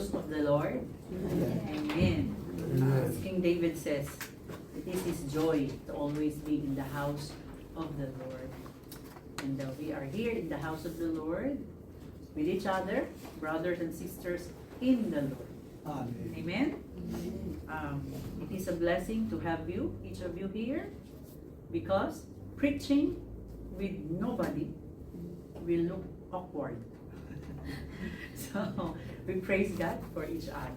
house of the Lord? Amen. As King David says, it is his joy to always be in the house of the Lord. And we are here in the house of the Lord with each other, brothers and sisters in the Lord. Amen. It is a blessing to have you, each of you here, because preaching with nobody will look awkward. So we praise God for each other.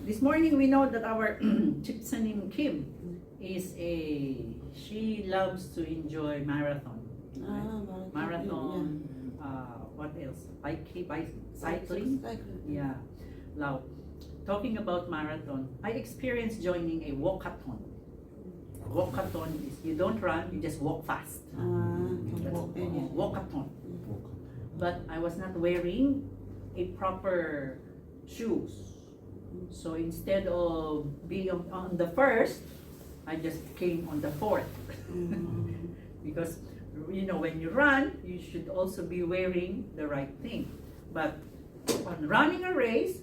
This morning we know that our Chipsanim Kim she loves to enjoy marathon. Marathon. What else? Cycling. Yeah. Now, talking about marathon, I experienced joining a walkathon. Walkathon is you don't run, you just walk fast. That's walkathon. But I was not wearing a proper shoes. So instead of being on the first, I just came on the fourth. Because when you run, you should also be wearing the right thing. But on running a race,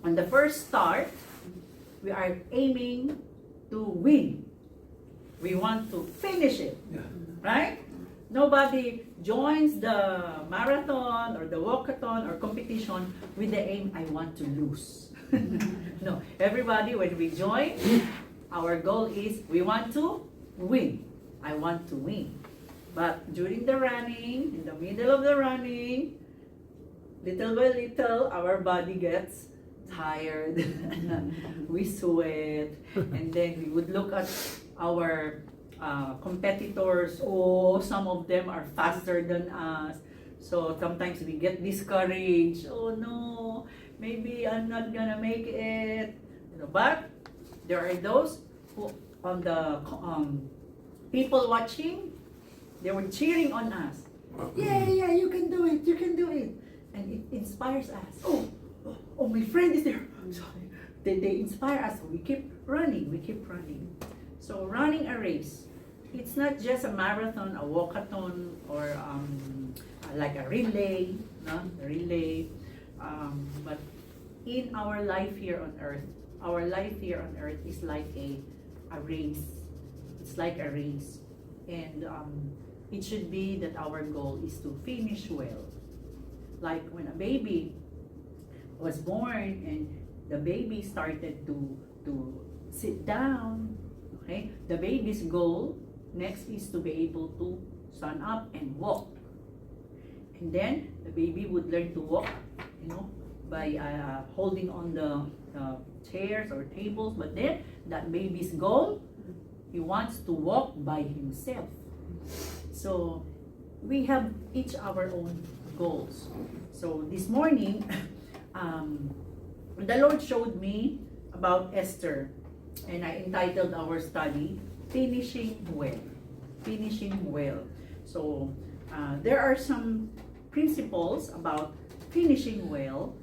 on the first start, we are aiming to win. We want to finish it, right? Nobody joins the marathon or the walkathon or competition with the aim, I want to lose. No, everybody, when we join, our goal is we want to win. I want to win. But during the running, in the middle of the running, little by little, our body gets tired. We sweat. And then we would look at our competitors. Oh, some of them are faster than us. So sometimes we get discouraged. Oh no, maybe I'm not gonna make it. But there are those who, on the people watching, they were cheering on us. Yeah, you can do it, you can do it. And it inspires us. Oh, my friend is there. So they inspire us. We keep running. So running a race, it's not just a marathon, a walkathon, or like a relay, no? A relay. But in our life here on earth, is like a race. It's like a race. And it should be that our goal is to finish well. Like when a baby was born and the baby started to sit down, okay? The baby's goal next is to be able to stand up and walk. And then the baby would learn to walk, by holding on the chairs or tables. But then that baby's goal, he wants to walk by himself. So we have each our own goals. So this morning, the Lord showed me about Esther, and I entitled our study, Finishing Well. Finishing Well. So there are some principles about finishing well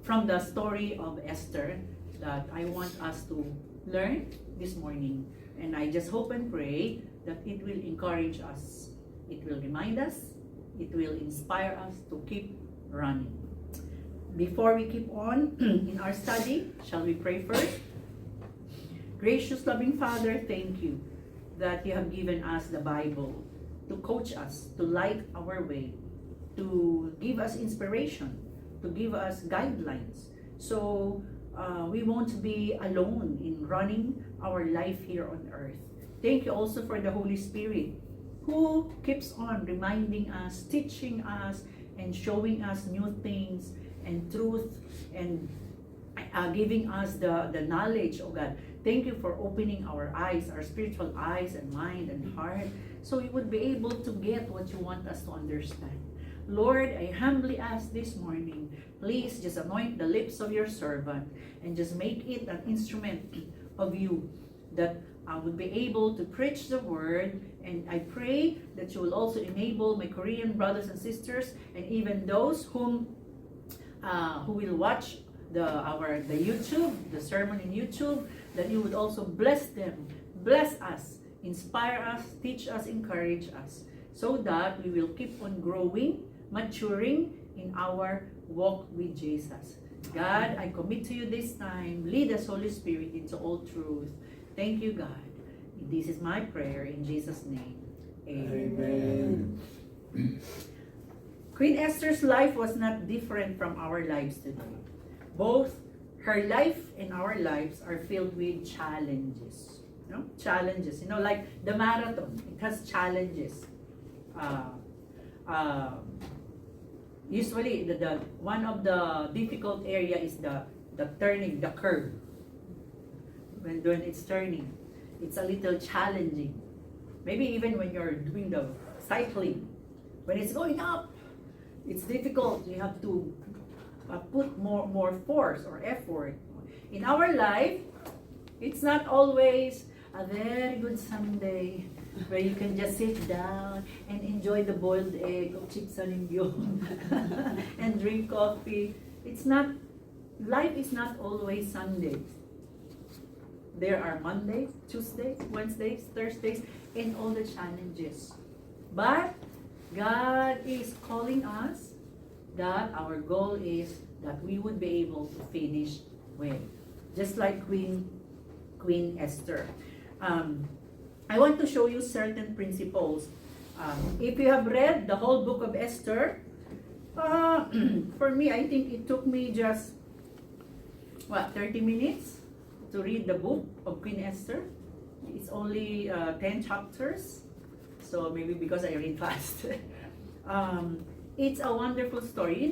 from the story of Esther that I want us to learn this morning. And I just hope and pray that it will encourage us. It will remind us. It will inspire us to keep running. Before we keep on in our study, shall we pray first? Gracious, loving Father, thank you that you have given us the Bible to coach us, to light our way, to give us inspiration, to give us guidelines. So we won't be alone in running our life here on earth. Thank you also for the Holy Spirit who keeps on reminding us, teaching us, and showing us new things and truth, and giving us the knowledge of God. Thank you for opening our eyes, our spiritual eyes and mind and heart, so we would be able to get what you want us to understand. Lord, I humbly ask this morning, please just anoint the lips of your servant and just make it an instrument of you, that I would be able to preach the word. And I pray that you will also enable my Korean brothers and sisters, and even those who will watch the YouTube, the sermon in YouTube, that you would also bless them, bless us, inspire us, teach us, encourage us, so that we will keep on growing, maturing, in our walk with Jesus. God, I commit to you this time. Lead us, Holy Spirit, into all truth. Thank you, God. This is my prayer in Jesus' name. Amen. Queen Esther's life was not different from our lives today. Both her life and our lives are filled with challenges. Challenges. Like the marathon, it has challenges. Usually, the one of the difficult area is the turning, the curve. When it's turning, it's a little challenging. Maybe even when you're doing the cycling, when it's going up, it's difficult. You have to put more force or effort. In our life, it's not always a very good Sunday where you can just sit down and enjoy the boiled egg of chips salimbyong and drink coffee. Life is not always Sundays. There are Mondays, Tuesdays, Wednesdays, Thursdays, and all the challenges. But God is calling us that our goal is that we would be able to finish well. Just like Queen Esther. I want to show you certain principles. If you have read the whole book of Esther, for me, I think it took me just, 30 minutes to read the book of Queen Esther. It's only 10 chapters, so maybe because I read fast. It's a wonderful story.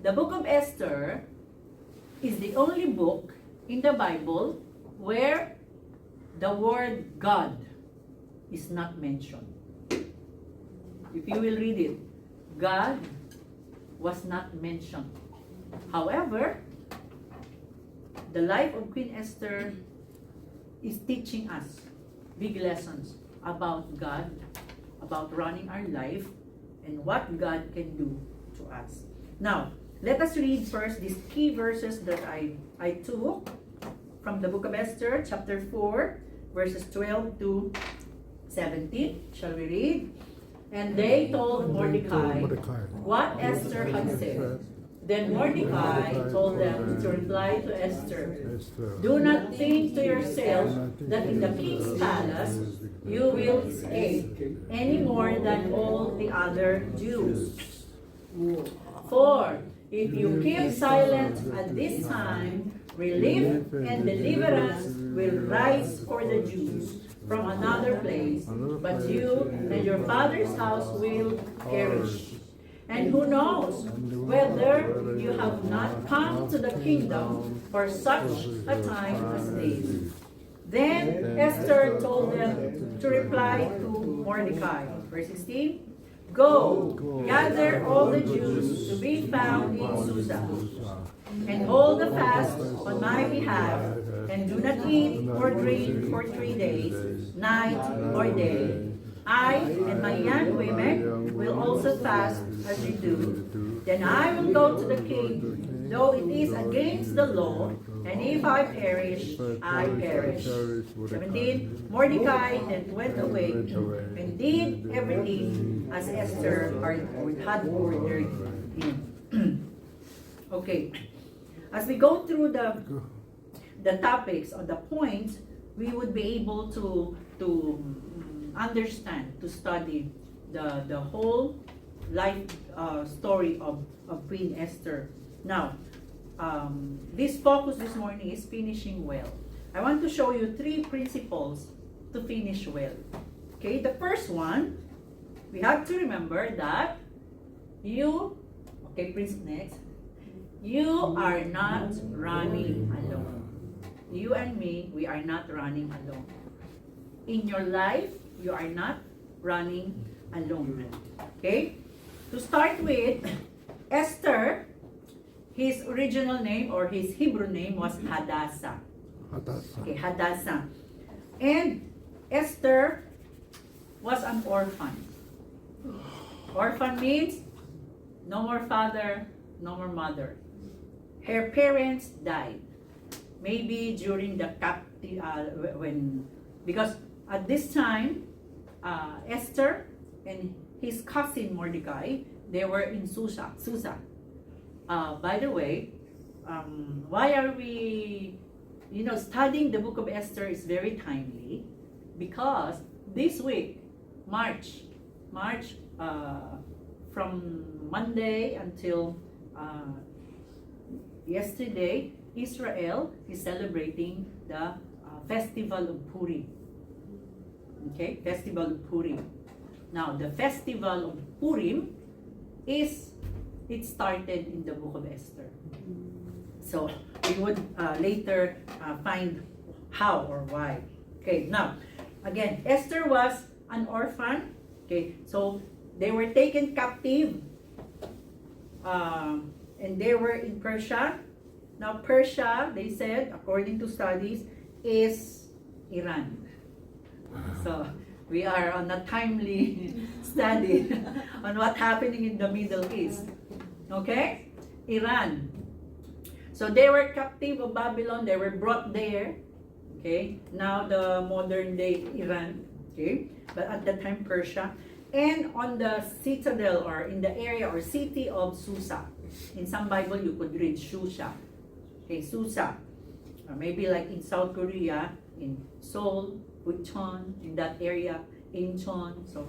The book of Esther is the only book in the Bible where the word God is not mentioned. If you will read it, God was not mentioned. However, the life of Queen Esther is teaching us big lessons about God, about running our life, and what God can do to us. Now, let us read first these key verses that I took from the book of Esther, chapter 4, verses 12 to 17. Shall we read? And they told Mordecai what Esther had said. Then Mordecai told them to reply to Esther, "Do not think to yourself that in the king's palace you will escape any more than all the other Jews. For if you keep silent at this time, relief and deliverance will rise for the Jews from another place, but you and your father's house will perish. And who knows whether you have not come to the kingdom for such a time as this." Then Esther told them to reply to Mordecai. Verse 16, "Go, gather all the Jews to be found in Susa, and hold a fast on my behalf, and do not eat or drink for 3 days, night or day. I and my young women will also fast as you do. Then I will go to the king, though it is against the law, and if I perish, I perish." 17, Mordecai then went away and did everything as Esther had ordered him. Okay, as we go through the topics or the points, we would be able to understand, to study the whole life story of Queen Esther. Now, this focus this morning is finishing well. I want to show you 3 principles to finish well. Okay, the first one, we have to remember that next, you are not running alone. You and me, we are not running alone. In your life, you are not running alone. Okay? To start with, Esther, his original name or his Hebrew name was Hadassah. Okay, Hadassah. And Esther was an orphan. Orphan means no more father, no more mother. Her parents died. Maybe during the because at this time, Esther and his cousin Mordecai, They were in Susa. By the way, why are we, studying the book of Esther is very timely, because this week, March, from Monday until yesterday, Israel is celebrating the festival of Purim. Okay, festival of Purim. Now, the festival of Purim it started in the book of Esther. So, we would later find how or why. Okay, now, again, Esther was an orphan. Okay, so they were taken captive. And they were in Persia. Now, Persia, they said, according to studies, is Iran. So, we are on a timely study on what's happening in the Middle East. Okay? Iran. So, they were captive of Babylon. They were brought there. Okay? Now, the modern day Iran. Okay? But at that time, Persia. And on the citadel, or in the area or city of Susa. In some Bible, you could read Shusha. Okay, Susa. Or maybe like in South Korea, in Seoul, Bucheon, in that area, Incheon, so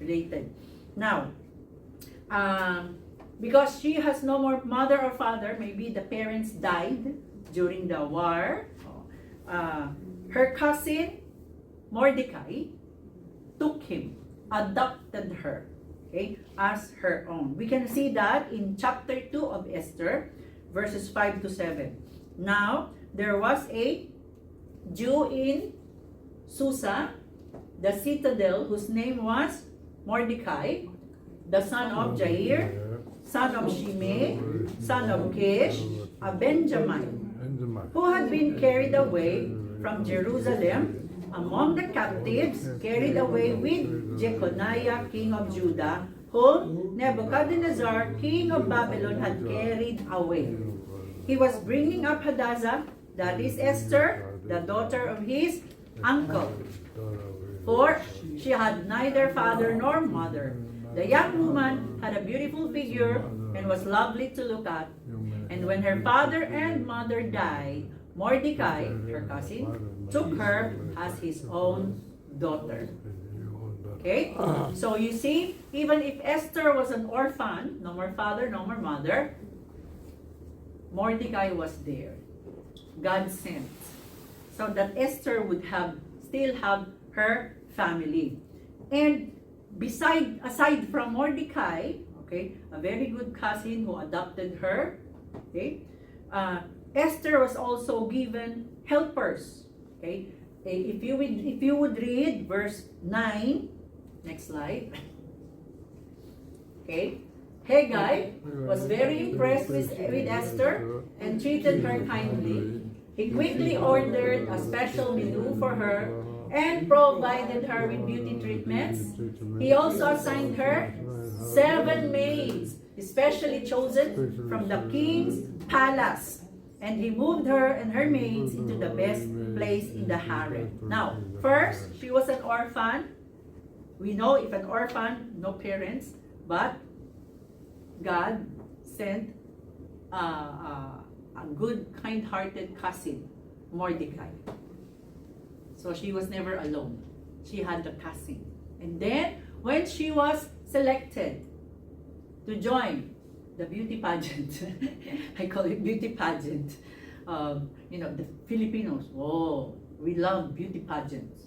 related. Now, because she has no more mother or father, maybe the parents died during the war. Her cousin, Mordecai, took him, adopted her, okay, as her own. We can see that in chapter 2 of Esther, verses 5 to 7. Now, there was a Jew in Susa, the citadel, whose name was Mordecai, the son of Jair, son of Shimei, son of Kish, a Benjamin, who had been carried away from Jerusalem among the captives, carried away with Jeconiah, king of Judah, whom Nebuchadnezzar, king of Babylon, had carried away. He was bringing up Hadassah, that is Esther, the daughter of his uncle, for she had neither father nor mother. The young woman had a beautiful figure and was lovely to look at. And when her father and mother died, Mordecai, her cousin, took her as his own daughter. Okay? So you see, even if Esther was an orphan, no more father, no more mother, Mordecai was there. God sent. So that Esther would still have her family. And aside from Mordecai, okay, a very good cousin who adopted her, okay, Esther was also given helpers. Okay, if you would read verse 9, next slide. Okay, Haggai was very impressed with Esther and treated her kindly. He quickly ordered a special menu for her and provided her with beauty treatments. He also assigned her 7 maids, especially chosen from the king's palace. And he moved her and her maids into the best place in the harem. Now, first, she was an orphan. We know if an orphan, no parents, but God sent a good, kind-hearted cousin, Mordecai. So she was never alone. She had a cousin. And then, when she was selected to join the beauty pageant, I call it beauty pageant. The Filipinos, we love beauty pageants.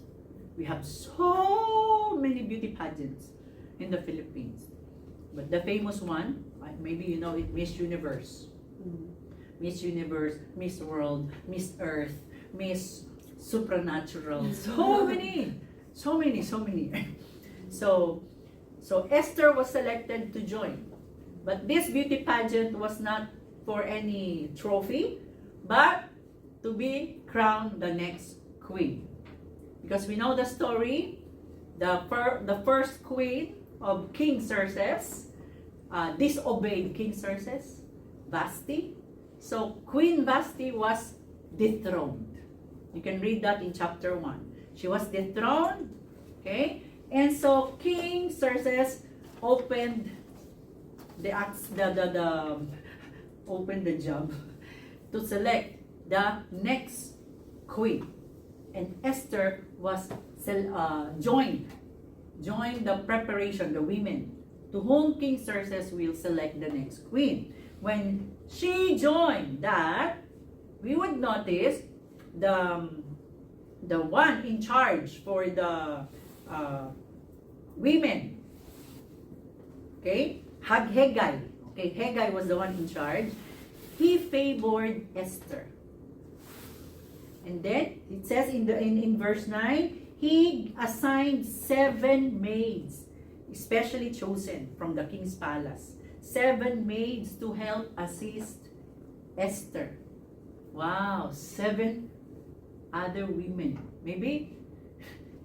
We have so many beauty pageants in the Philippines. But the famous one, maybe you know it, Miss Universe. Miss Universe, Miss World, Miss Earth, Miss Supernatural. So many. So Esther was selected to join. But this beauty pageant was not for any trophy, but to be crowned the next queen. Because we know the story, the first queen of King Xerxes disobeyed King Xerxes, Vashti. So Queen Vashti was dethroned. You can read that in chapter 1. She was dethroned, okay? And so King Xerxes opened open the job to select the next queen. And Esther was joined the preparation, the women, to whom King Xerxes will select the next queen. When she joined that, we would notice the one in charge for the women, okay, Haggai. Okay, Haggai was the one in charge. He favored Esther. And then it says in verse 9, he assigned 7 maids, especially chosen from the king's palace. 7 maids to help assist Esther. Wow, 7 other women. Maybe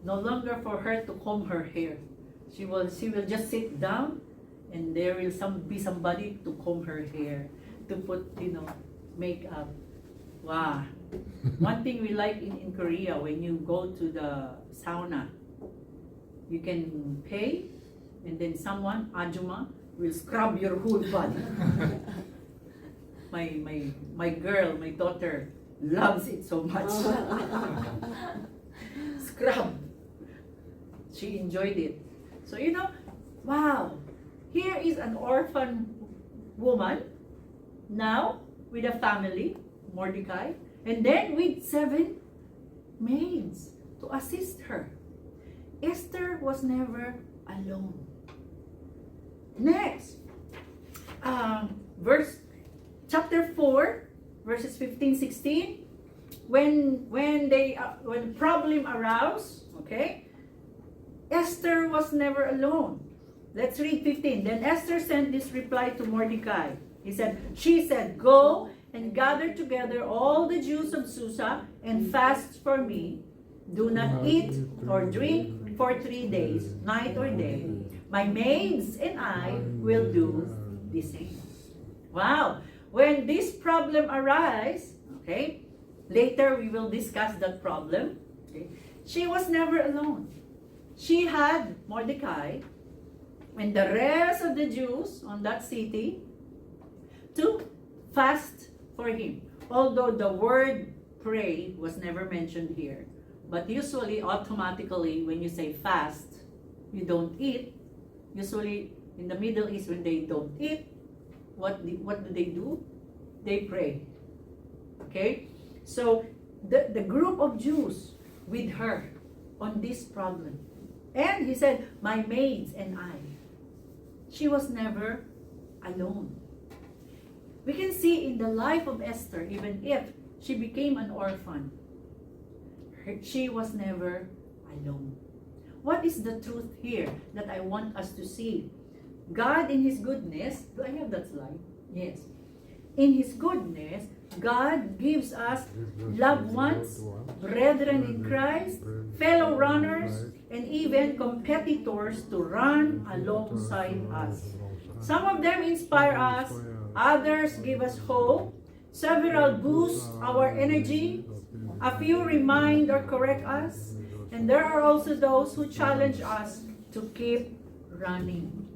no longer for her to comb her hair. She will just sit down, and there will be somebody to comb her hair, to put, makeup. Wow. One thing we like in Korea, when you go to the sauna, you can pay, and then someone, ajuma, will scrub your whole body. My girl, my daughter, loves it so much. Scrub. She enjoyed it. So, wow. Here is an orphan woman, now with a family, Mordecai, and then with 7 maids to assist her. Esther was never alone. Next, chapter 4, verses 15-16. When problem arose, okay, Esther was never alone. Let's read 15. Then Esther sent this reply to Mordecai. She said, go and gather together all the Jews of Susa and fast for me. Do not eat or drink for 3 days, night or day. My maids and I will do the same. Wow. When this problem arises, okay, later we will discuss that problem. Okay, she was never alone. She had Mordecai and the rest of the Jews on that city to fast for him. Although the word pray was never mentioned here. But usually, automatically, when you say fast, you don't eat. Usually, in the Middle East, when they don't eat, what do they do? They pray. Okay? So, the group of Jews with her on this problem. And he said, my maids and I. She was never alone. We can see in the life of Esther, even if she became an orphan, she was never alone. What is the truth here that I want us to see? God in His goodness, do I have that slide? Yes. In His goodness, God gives us loved ones, brethren in Christ, fellow runners, and even competitors to run alongside us. Some of them inspire us, others give us hope, several boost our energy, a few remind or correct us, and there are also those who challenge us to keep running.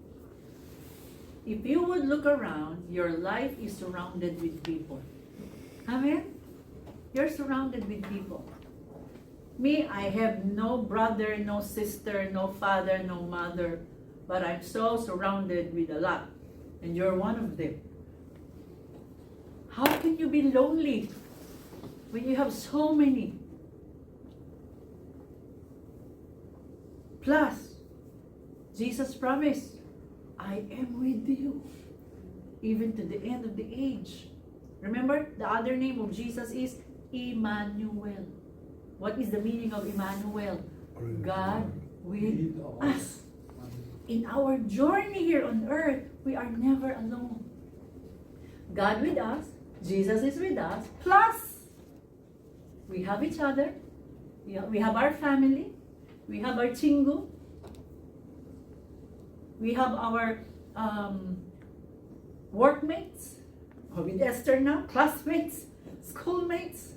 If you would look around, your life is surrounded with people. Amen? You're surrounded with people. Me, I have no brother, no sister, no father, no mother, but I'm so surrounded with a lot. And you're one of them. How can you be lonely when you have so many? Plus, Jesus promised, I am with you, even to the end of the age. Remember, the other name of Jesus is Emmanuel. What is the meaning of Emmanuel? God with us. In our journey here on earth, we are never alone. God with us, Jesus is with us, plus we have each other, we have our family, we have our chingu, we have our workmates, or with Esther now, classmates, schoolmates.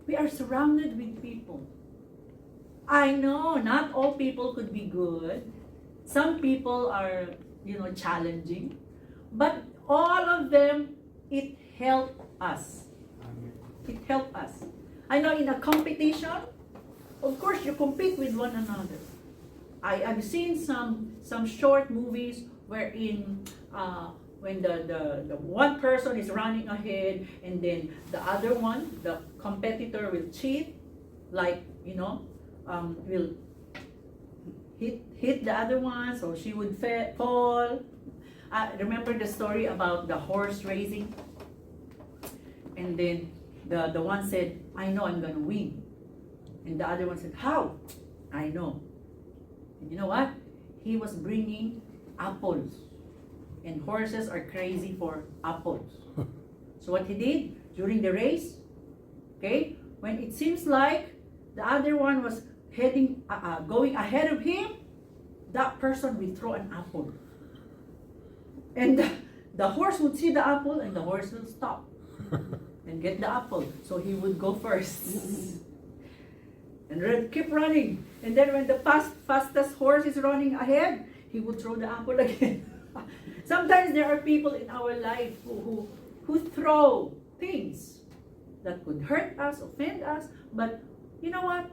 We are surrounded with people. I know not all people could be good. Some people are, challenging. But all of them, it helped us. It helped us. I know in a competition, of course, you compete with one another. I've seen some short movies wherein when the one person is running ahead and then the other one, the competitor will cheat, like, will hit the other one, so she would fall. Remember the story about the horse racing? And then the one said, I know I'm gonna win. And the other one said, how? I know. And you know what? He was bringing apples. And horses are crazy for apples. So what he did during the race, okay, when it seems like the other one was going ahead of him, that person will throw an apple. And the horse would see the apple and the horse will stop and get the apple. So he would go first. And keep running. And then when the fastest horse is running ahead, he would throw the apple again. Sometimes there are people in our life who throw things that could hurt us, offend us. But you know what?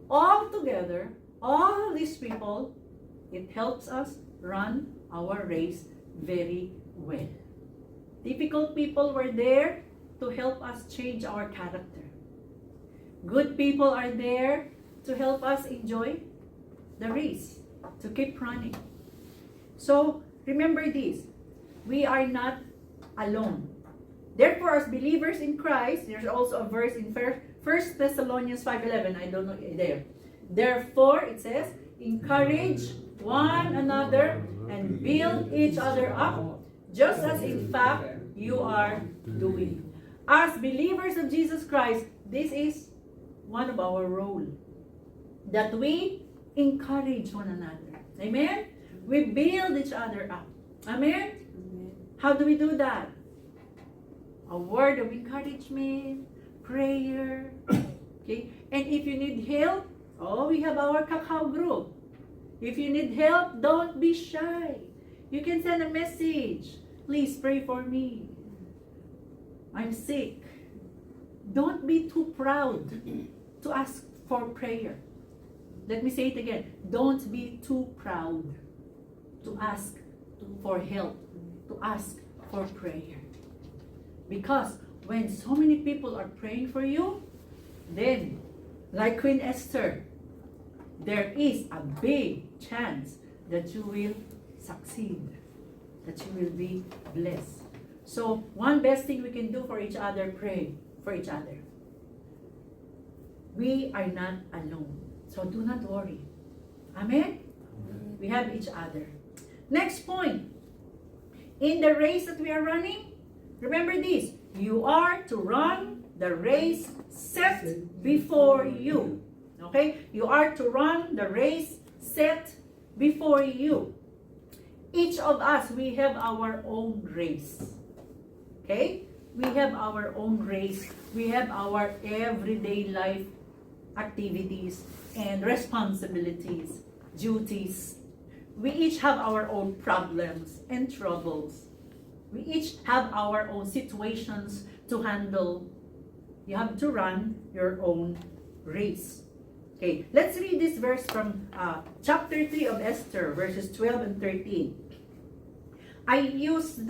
All together, all these people, it helps us run our race very well. Difficult people were there to help us change our character. Good people are there to help us enjoy the race, to keep running. So remember this, we are not alone. Therefore, as believers in Christ, there's also a verse in 1 Thessalonians 5:11. I don't know there. Therefore, it says, encourage one another and build each other up, just as in fact you are doing. As believers of Jesus Christ, this is one of our role, that we encourage one another. Amen? We build each other up. Amen? How do we do that? A word of encouragement, prayer. Okay? And if you need help, we have our Kakao group. If you need help, don't be shy. You can send a message. Please pray for me. I'm sick. Don't be too proud to ask for prayer. Let me say it again. Don't be too proud to ask for help, to ask for prayer. Because when so many people are praying for you, then, like Queen Esther, there is a big chance that you will succeed, that you will be blessed. So, one best thing we can do for each other, pray for each other. We are not alone. So, do not worry. Amen? We have each other. Next point. In the race that we are running, remember this. You are to run the race set before you. Okay? You are to run the race set before you. Each of us, we have our own race. Okay? We have our own race. We have our everyday life activities and responsibilities, duties. We each have our own problems and troubles. We each have our own situations to handle. You have to run your own race. Okay, let's read this verse from chapter 3 of Esther, verses 12 and 13. I used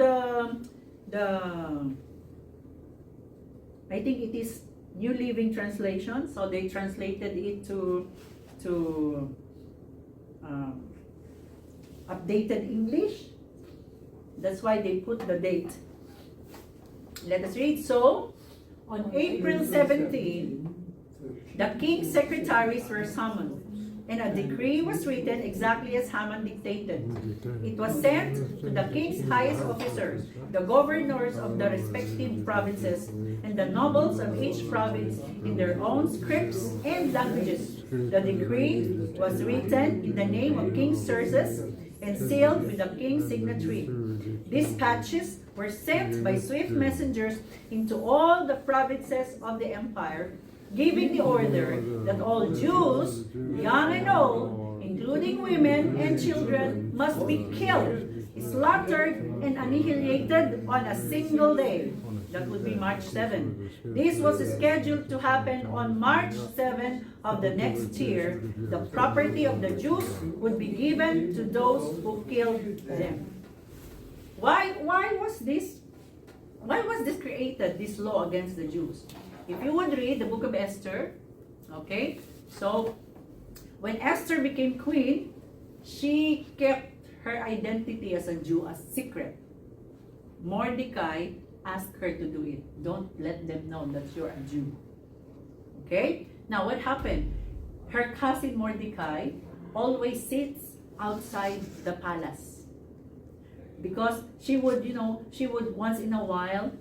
I think it is New Living Translation, so they translated it to updated English. That's why they put the date. Let us read. So, on April 17, the king's secretaries were summoned, and a decree was written exactly as Haman dictated. It was sent to the king's highest officers, the governors of the respective provinces, and the nobles of each province in their own scripts and languages. The decree was written in the name of King Xerxes and sealed with the king's signature. Dispatches were sent by swift messengers into all the provinces of the empire, giving the order that all Jews, young and old, including women and children, must be killed, slaughtered, and annihilated on a single day. That would be March 7. This was scheduled to happen on March 7 of the next year. The property of the Jews would be given to those who killed them. Why was this created, this law against the Jews? If you would read the book of Esther, okay, so when Esther became queen, she kept her identity as a Jew a secret. Mordecai asked her to do it. Don't let them know that you're a Jew. Okay? Now what happened? Her cousin Mordecai always sits outside the palace. Because she would once in a while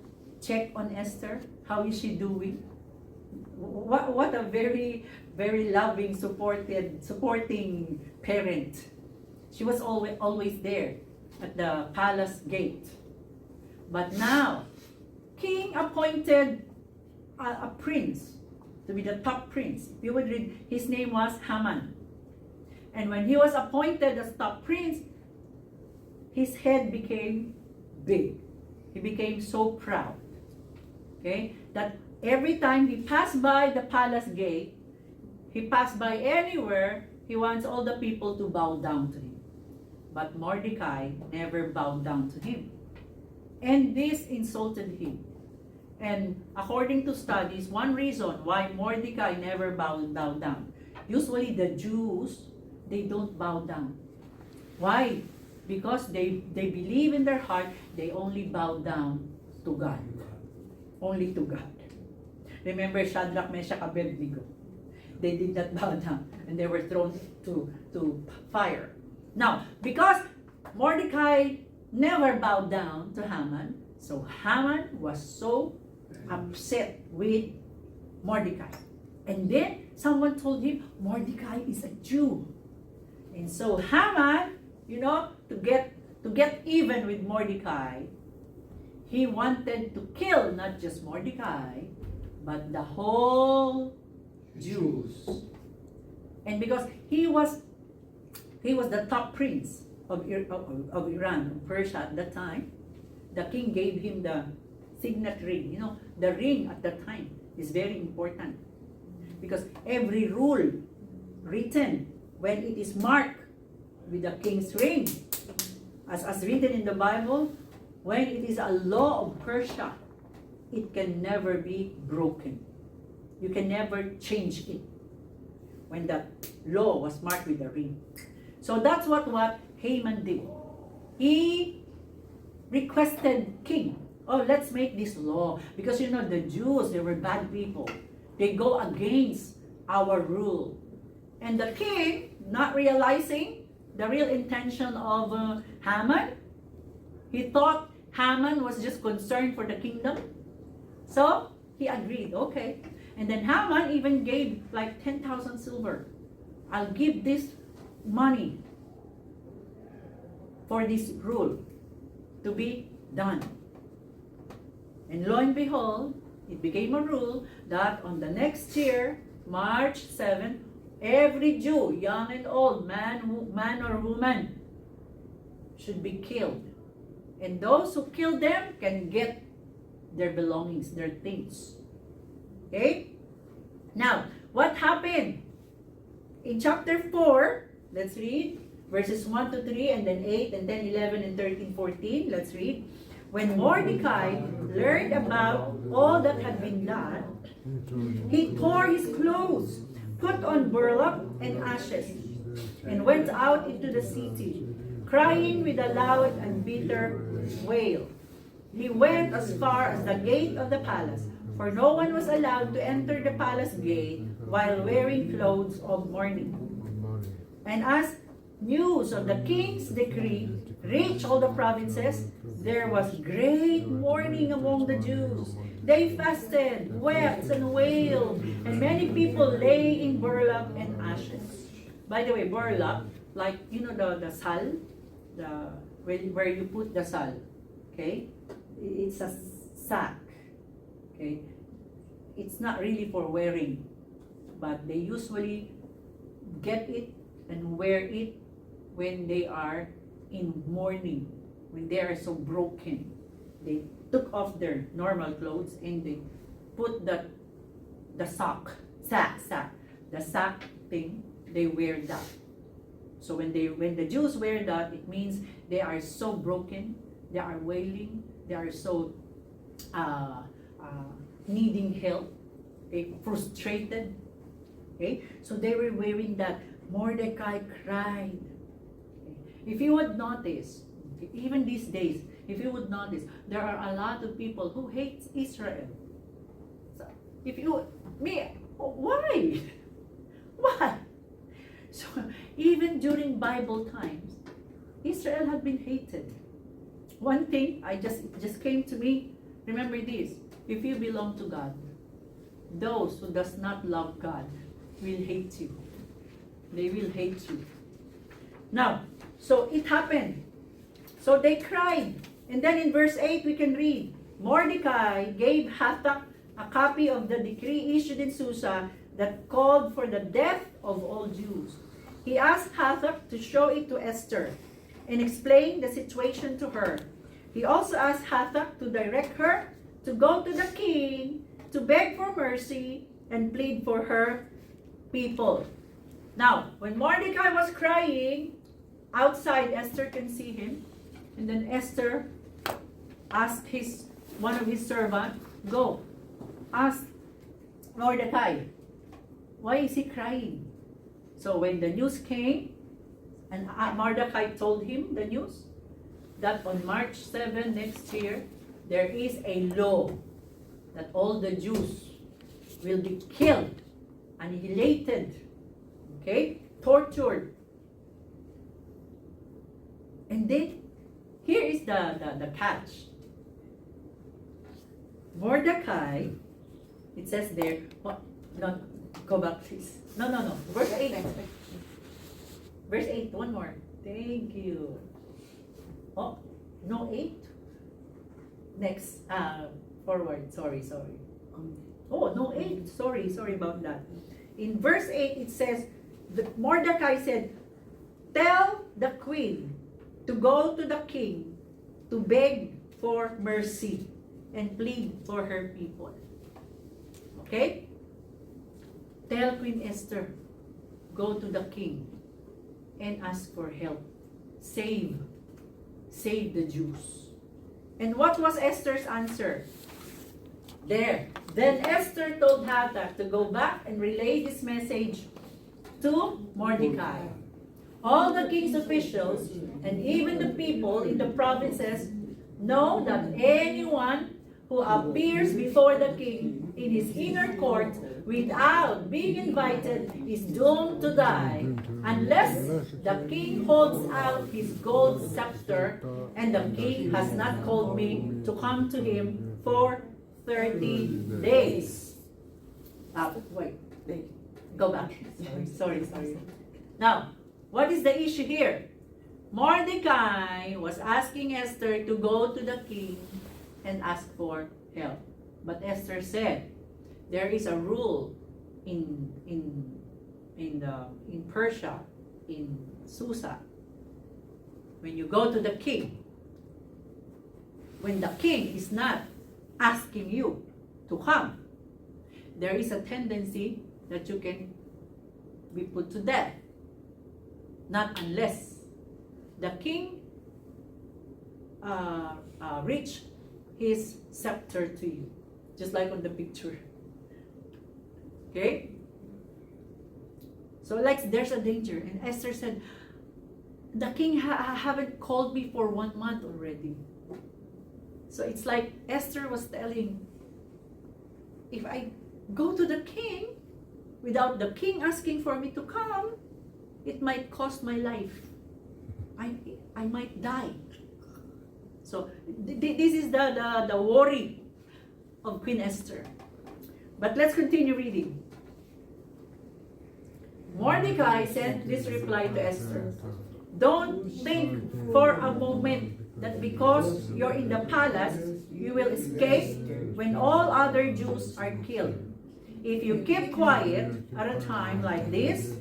check on Esther. How is she doing? What a very, very loving, supporting parent. She was always there at the palace gate. But now, king appointed a prince to be the top prince. If you would read, his name was Haman. And when he was appointed as top prince, his head became big. He became so proud. Okay? That every time he passed by the palace gate, he passed by anywhere, he wants all the people to bow down to him. But Mordecai never bowed down to him. And this insulted him. And according to studies, one reason why Mordecai never bowed down. Usually the Jews, they don't bow down. Why? Because they believe in their heart, they only bow down to God. Only to God. Remember Shadrach, Meshach, Abednego. They did not bow down and they were thrown to fire. Now, because Mordecai never bowed down to Haman, so Haman was so upset with Mordecai. And then someone told him Mordecai is a Jew. And so Haman, to get even with Mordecai, he wanted to kill not just Mordecai, but the whole Jews. And because he was the top prince of Iran, of Persia at that time, the king gave him the signet ring. The ring at that time is very important. Because every rule written, when it is marked with the king's ring, as written in the Bible, when it is a law of Persia, it can never be broken. You can never change it when that law was marked with the ring. So that's what Haman did. He requested king, let's make this law. Because the Jews, they were bad people. They go against our rule. And the king, not realizing the real intention of Haman, he thought Haman was just concerned for the kingdom. So he agreed, okay. And then Haman even gave like 10,000 silver. I'll give this money for this rule to be done. And lo and behold, it became a rule that on the next year, March 7, every Jew, young and old, man or woman, should be killed. And those who kill them can get their belongings, their things. Okay? Now, what happened? In chapter 4, let's read verses 1 to 3, and then 8, and then 11, and 13, 14. Let's read. When Mordecai learned about all that had been done, he tore his clothes, put on burlap and ashes, and went out into the city, crying with a loud and bitter wail. He went as far as the gate of the palace, for no one was allowed to enter the palace gate while wearing clothes of mourning. And as news of the king's decree reached all the provinces, there was great mourning among the Jews. They fasted, wept, and wailed, and many people lay in burlap and ashes. By the way, burlap, like, the sal, where you put the sal, okay? It's a sack, okay? It's not really for wearing, but they usually get it and wear it when they are in mourning, when they are so broken. They took off their normal clothes and they put the sack thing, they wear that. So when the Jews wear that, it means they are so broken, they are wailing, they are so needing help, okay, frustrated. Okay, so they were wearing that. Mordecai cried. Okay. If you would notice, even these days, if you would notice, there are a lot of people who hate Israel. So why? Why? So even during Bible times, Israel had been hated. One thing it just came to me. Remember this: if you belong to God, those who does not love God will hate you. They will hate you. Now, so it happened. So they cried. And then in verse 8 we can read, Mordecai gave Hathach a copy of the decree issued in Susa that called for the death of all Jews. He asked Hathach to show it to Esther and explain the situation to her. He also asked Hathach to direct her to go to the king to beg for mercy and plead for her people. Now, when Mordecai was crying, outside Esther can see him, and then Esther asked one of his servants, go, ask Mordecai, why is he crying? So when the news came, and Mordecai told him the news, that on March 7 next year, there is a law that all the Jews will be killed, annihilated, okay, tortured. And then, here is the catch. Mordecai, it says there, no, go back please. No. Verse 8. Verse 8, one more. Thank you. Oh, no 8? Next, forward, sorry. Oh, no 8, sorry about that. In verse 8, it says, Mordecai said, tell the queen to go to the king to beg for mercy and plead for her people. Okay? Tell Queen Esther, go to the king and ask for help. Save the Jews. And what was Esther's answer? There. Then Esther told Hathach to go back and relay this message to Mordecai. All the king's officials and even the people in the provinces know that anyone who appears before the king in his inner court without being invited is doomed to die unless the king holds out his gold scepter, and the king has not called me to come to him for 30 days. Wait. Go back. Sorry. Now, what is the issue here? Mordecai was asking Esther to go to the king and ask for help. But Esther said, there is a rule in Persia, in Susa. When you go to the king, when the king is not asking you to come, there is a tendency that you can be put to death. Not unless the king reach his scepter to you, just like on the picture. Okay? So there's a danger. And Esther said, the king haven't called me for 1 month already. So it's like Esther was telling, if I go to the king without the king asking for me to come, it might cost my life. I might die. So this is the worry of Queen Esther. But let's continue reading. Mordecai sent this reply to Esther. Don't think for a moment that because you're in the palace, you will escape when all other Jews are killed. If you keep quiet at a time like this,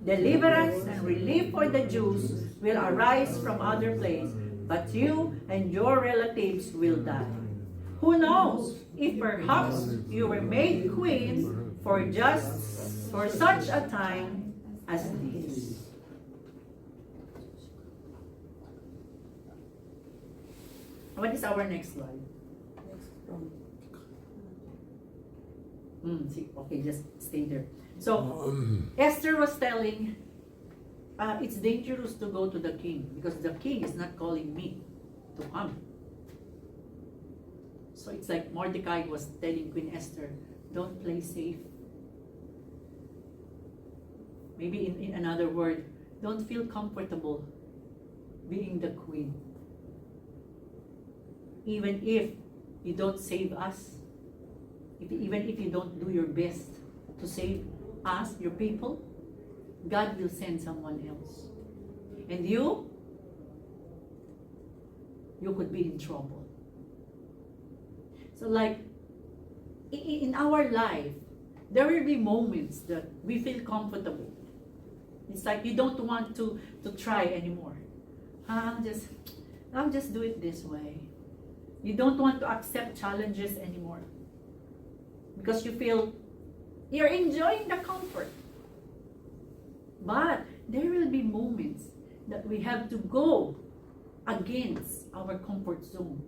Deliverance and relief for the Jews will arise from other place, but you and your relatives will die. Who knows if perhaps you were made queen for such a time as this. What is our next slide? Okay, just stay there. So, Esther was telling, it's dangerous to go to the king because the king is not calling me to come. So it's like Mordecai was telling Queen Esther, don't play safe. Maybe in another word, don't feel comfortable being the queen. Even if you don't save us, even if you don't do your best to save us, your people, God will send someone else. And you could be in trouble. So like, in our life, there will be moments that we feel comfortable. It's like you don't want to try anymore. I'll just do it this way. You don't want to accept challenges anymore. Because you feel you're enjoying the comfort. But there will be moments that we have to go against our comfort zone.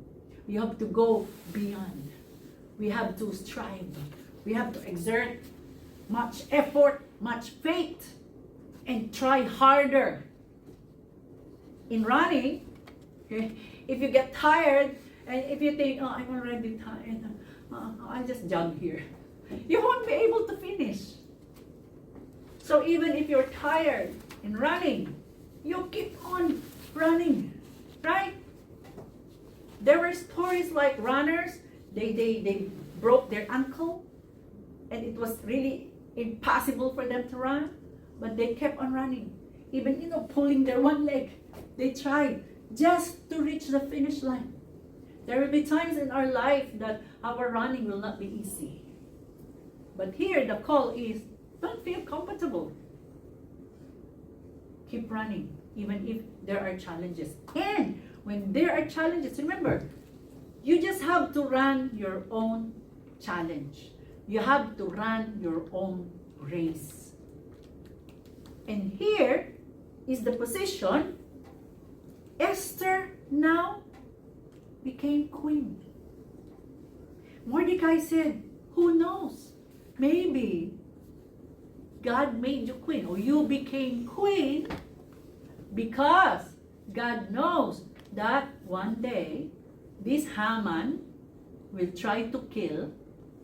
We have to go beyond. We have to strive. We have to exert much effort, much faith, and try harder. In running, if you get tired, and if you think, oh, I'm already tired, I'll just jog here. You won't be able to finish. So even if you're tired in running, you keep on running, right? There were stories like runners, they broke their ankle, and it was really impossible for them to run, but they kept on running. Even, pulling their one leg, they tried just to reach the finish line. There will be times in our life that our running will not be easy. But here, the call is, don't feel comfortable. Keep running, even if there are challenges. And when there are challenges, remember, you just have to run your own challenge. You have to run your own race. And here is the position. Esther now became queen. Mordecai said, who knows? Maybe God made you queen, or you became queen because God knows that one day this Haman will try to kill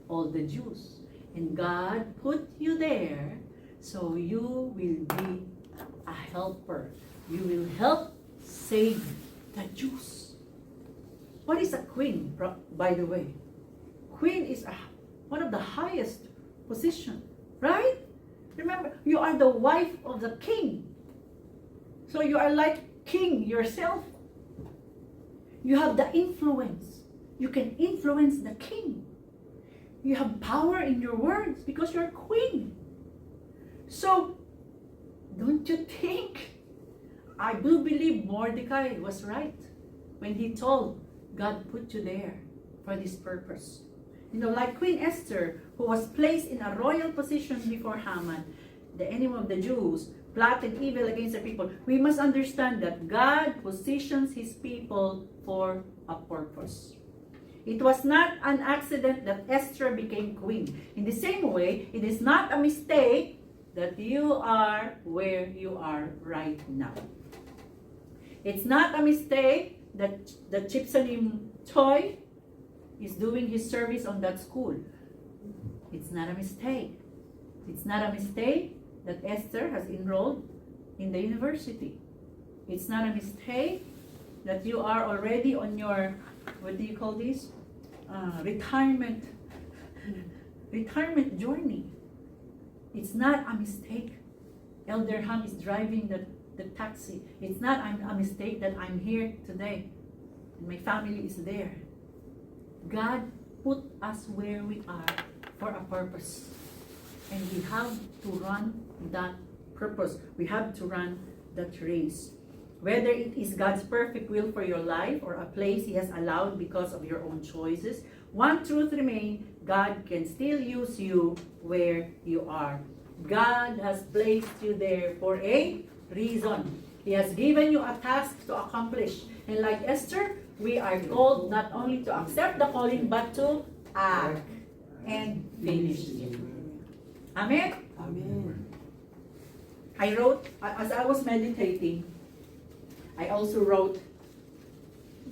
all the Jews. And God put you there so you will be a helper. You will help save the Jews. What is a queen, by the way? Queen is one of the highest position, right? Remember, you are the wife of the king. So you are like king yourself. You have the influence. You can influence the king. You have power in your words because you're queen. So, don't you think? I do believe Mordecai was right when he told God put you there for this purpose. Like Queen Esther, who was placed in a royal position before Haman, the enemy of the Jews, plotted evil against the people. We must understand that God positions his people for a purpose. It was not an accident that Esther became queen. In the same way, it is not a mistake that you are where you are right now. It's not a mistake that the Chipsanim Toy is doing his service on that school. It's not a mistake. It's not a mistake that Esther has enrolled in the university. It's not a mistake that you are already on your, what do you call this? Retirement journey. It's not a mistake. Elder Ham is driving the taxi. It's not a mistake that I'm here today. And my family is there. God put us where we are for a purpose. And we have to run that purpose. We have to run that race. Whether it is God's perfect will for your life or a place He has allowed because of your own choices, one truth remains: God can still use you where you are. God has placed you there for a reason. He has given you a task to accomplish. And like Esther, we are called not only to accept the calling, but to act and finish it. Amen? Amen. I wrote, as I was meditating, I also wrote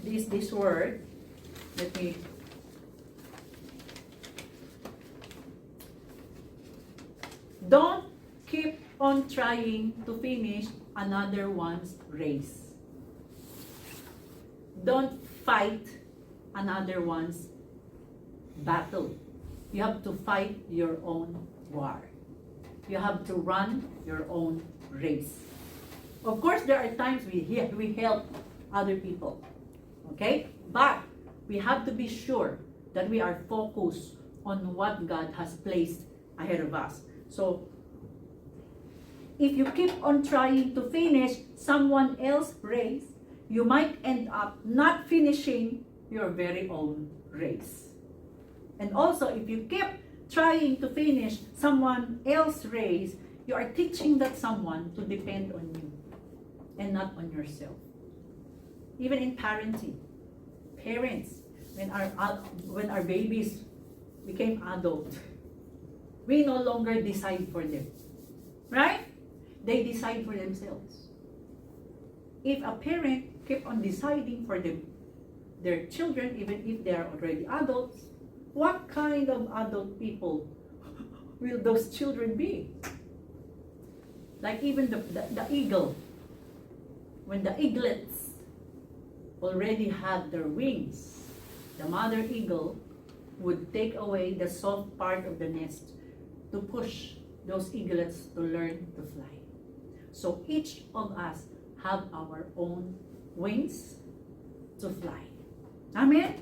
this word. Let me. Don't keep on trying to finish another one's race. Don't fight another one's battle. You have to fight your own war. You have to run your own race. Of course, there are times we help other people. Okay? But we have to be sure that we are focused on what God has placed ahead of us. So, if you keep on trying to finish someone else's race, you might end up not finishing your very own race. And also, if you keep trying to finish someone else's race, you are teaching that someone to depend on you and not on yourself. Even in parenting, parents, when our babies became adult, we no longer decide for them. Right? They decide for themselves. If a parent keep on deciding for their children, even if they are already adults, what kind of adult people will those children be? Like even the eagle. When the eaglets already had their wings, the mother eagle would take away the soft part of the nest to push those eaglets to learn to fly. So each of us have our own wings to fly. Amen?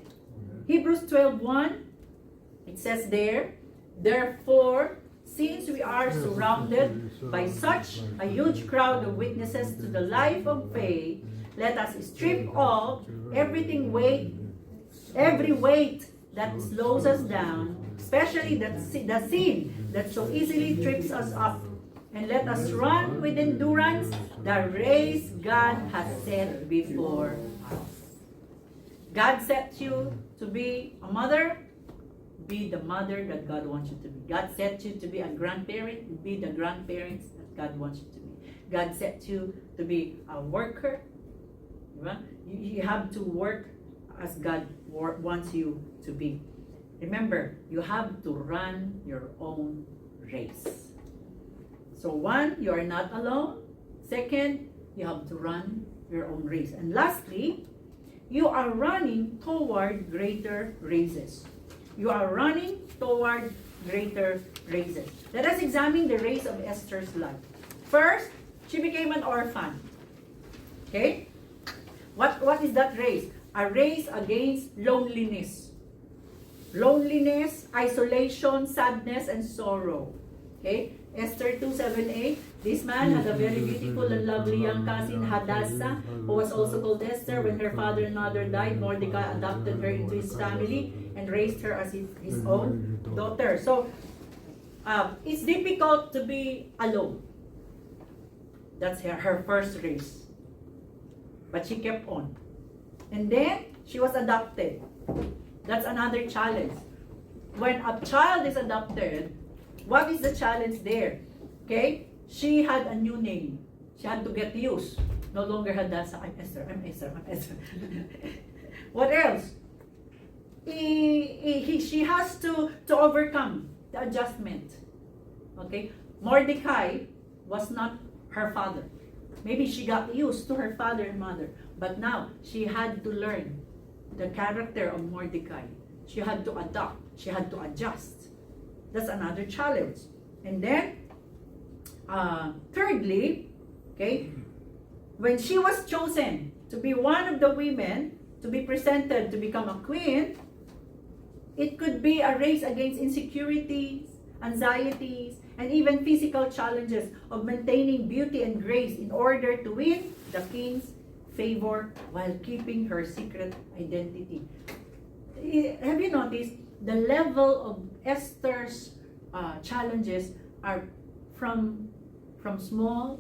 Hebrews 12:1, it says there, therefore, since we are surrounded by such a huge crowd of witnesses to the life of faith, let us strip off every weight that slows us down, especially the sin that so easily trips us up, and let us run with endurance the race God has set before us. God set you to be a mother. Be the mother that God wants you to be. God set you to be a grandparent. Be the grandparents that God wants you to be. God set you to be a worker. You have to work as God wants you to be. Remember, you have to run your own race. So one, you are not alone. Second, you have to run your own race. And lastly, you are running toward greater races. You are running toward greater races. Let us examine the race of Esther's life. First, she became an orphan. Okay? What is that race? A race against loneliness. Loneliness, isolation, sadness, and sorrow. Okay? Esther 2:7-8. This man had a very beautiful and lovely young cousin, Hadassah, who was also called Esther. When her father and mother died, Mordecai adopted her into his family and raised her as his own daughter. So, it's difficult to be alone. That's her first race. But she kept on. And then, she was adopted. That's another challenge. When a child is adopted, what is the challenge there? Okay? She had a new name. She had to get used. No longer Hadassah. I'm Esther. What else? She has to overcome the adjustment. Okay? Mordecai was not her father. Maybe she got used to her father and mother. But now, she had to learn the character of Mordecai. She had to adapt. She had to adjust. That's another challenge. And then, thirdly, okay, when she was chosen to be one of the women to be presented to become a queen, it could be a race against insecurities, anxieties, and even physical challenges of maintaining beauty and grace in order to win the king's favor while keeping her secret identity. Have you noticed the level of Esther's challenges are from small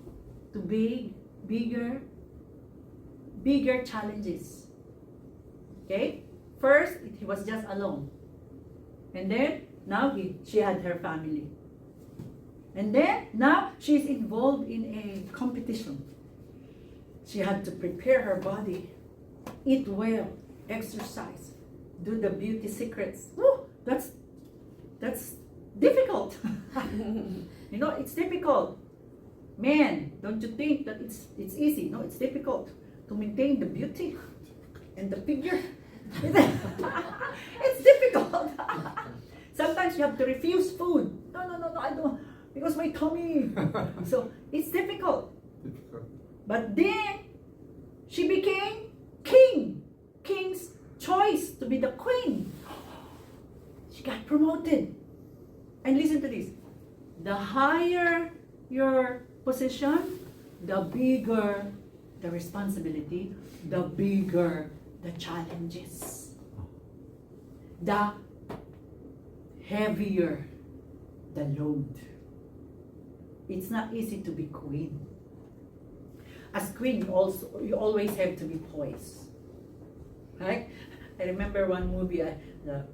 to bigger challenges. Okay? First, he was just alone. And then, now she had her family. And then, now she's involved in a competition. She had to prepare her body, eat well, exercise, do the beauty secrets. Woo, that's difficult. You know, it's difficult. Man, don't you think that it's easy? No, it's difficult to maintain the beauty and the figure. It's difficult. Sometimes you have to refuse food. No, I don't, because my tummy. So it's difficult. But then she became king's choice to be the queen. She got promoted. And listen to this. The higher your position, the bigger the responsibility, the bigger the challenges, the heavier the load. It's not easy to be queen. As queen, you always have to be poised. Right? I remember one movie, the